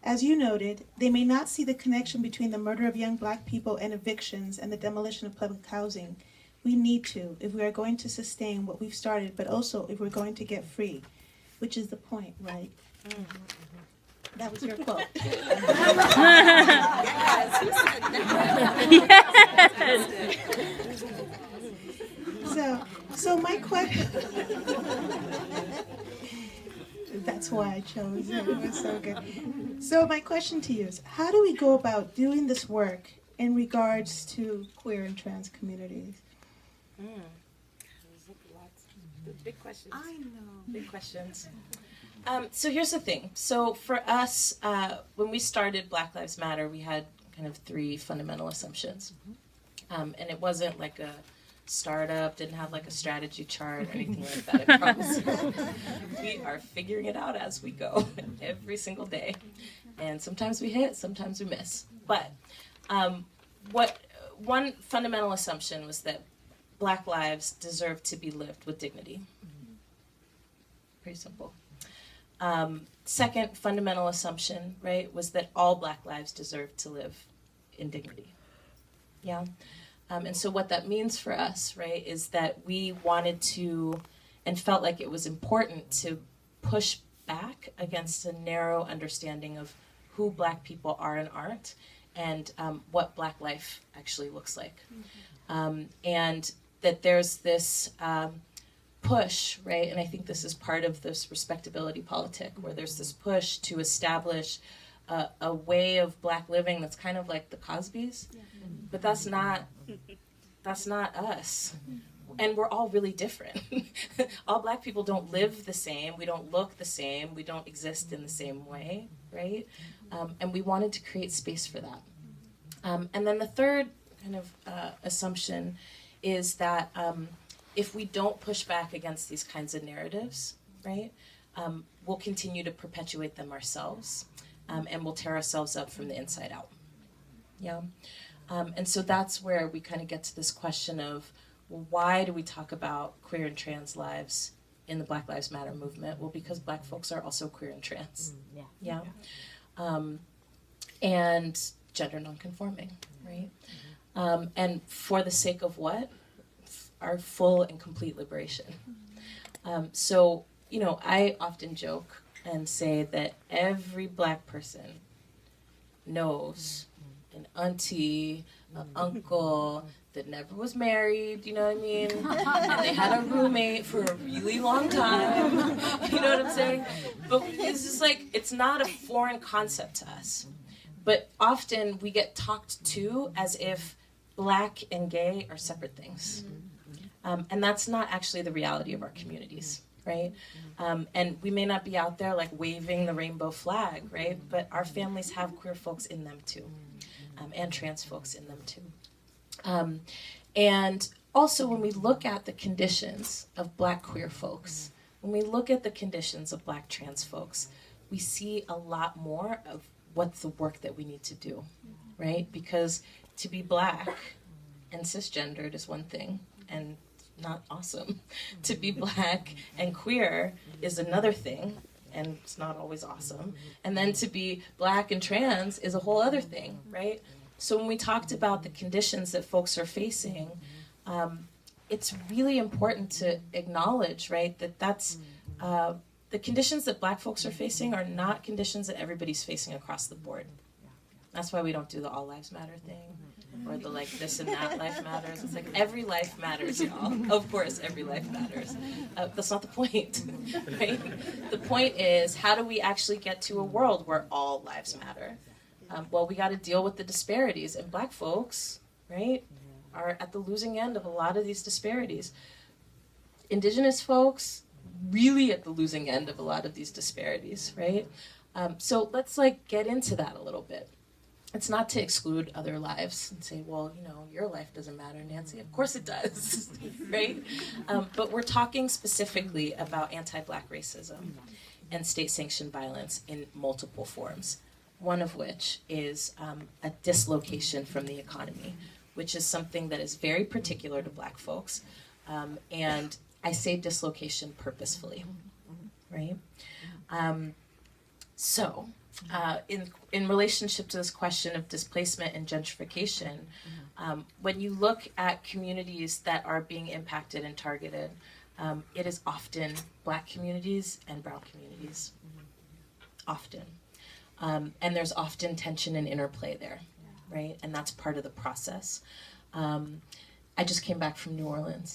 As you noted, they may not see the connection between the murder of young Black people and evictions and the demolition of public housing. We need to, if we are going to sustain what we've started, but also if we're going to get free, which is the point, right? That was your quote. So my question. That's why I chose it. It was so good. So my question to you is, how do we go about doing this work in regards to queer and trans communities? Big questions. I know. Big questions. So here's the thing. So for us, when we started Black Lives Matter, we had kind of 3 fundamental assumptions. And it wasn't like a startup, didn't have like a strategy chart or anything like that, I promise you. We are figuring it out as we go every single day. And sometimes we hit, sometimes we miss. But one fundamental assumption was that Black lives deserve to be lived with dignity. Pretty simple. Second fundamental assumption, right, was that all Black lives deserve to live in dignity. Yeah? And so what that means for us, right, is that we wanted to and felt like it was important to push back against a narrow understanding of who Black people are and aren't, and what Black life actually looks like. And that there's this push, right, and I think this is part of this respectability politic, where there's this push to establish a way of Black living that's kind of like the Cosbys, but that's not us. And we're all really different. All Black people don't live the same, we don't look the same, we don't exist in the same way, right? And we wanted to create space for that. And then the third kind of assumption is that if we don't push back against these kinds of narratives, right, we'll continue to perpetuate them ourselves, and we'll tear ourselves up from the inside out. Yeah. And so that's where we kind of get to this question of, well, why do we talk about queer and trans lives in the Black Lives Matter movement? Well, because Black folks are also queer and trans. Yeah. And gender nonconforming, right? And for the sake of what? Our full and complete liberation. So, you know, I often joke and say that every Black person knows an auntie, an uncle that never was married, you know what I mean? And they had a roommate for a really long time, you know what I'm saying? But it's just like, it's not a foreign concept to us. But often we get talked to as if Black and gay are separate things. And that's not actually the reality of our communities, right? And we may not be out there like waving the rainbow flag, right? But our families have queer folks in them too, and trans folks in them too. And also when we look at the conditions of Black queer folks, when we look at the conditions of Black trans folks, we see a lot more of what's the work that we need to do, right? Because to be Black and cisgendered is one thing, and not awesome. To be Black and queer is another thing, and it's not always awesome. And then to be Black and trans is a whole other thing, right? So when we talked about the conditions that folks are facing, it's really important to acknowledge, right, that that's the conditions that Black folks are facing are not conditions that everybody's facing across the board. That's why we don't do the all lives matter thing, or the like this and that life matters. It's like every life matters, y'all. Of course, every life matters. That's not the point, right? The point is, how do we actually get to a world where all lives matter? Well, we got to deal with the disparities, and Black folks, right, are at the losing end of a lot of these disparities. Indigenous folks, really at the losing end of a lot of these disparities, right? So let's like get into that a little bit. It's not to exclude other lives and say, well, you know, your life doesn't matter, Nancy. Of course it does, right? But we're talking specifically about anti-Black racism and state-sanctioned violence in multiple forms, one of which is a dislocation from the economy, which is something that is very particular to Black folks. And I say dislocation purposefully, right? So In relationship to this question of displacement and gentrification, when you look at communities that are being impacted and targeted, it is often Black communities and brown communities. Often. And there's often tension and interplay there, right? And that's part of the process. I just came back from New Orleans.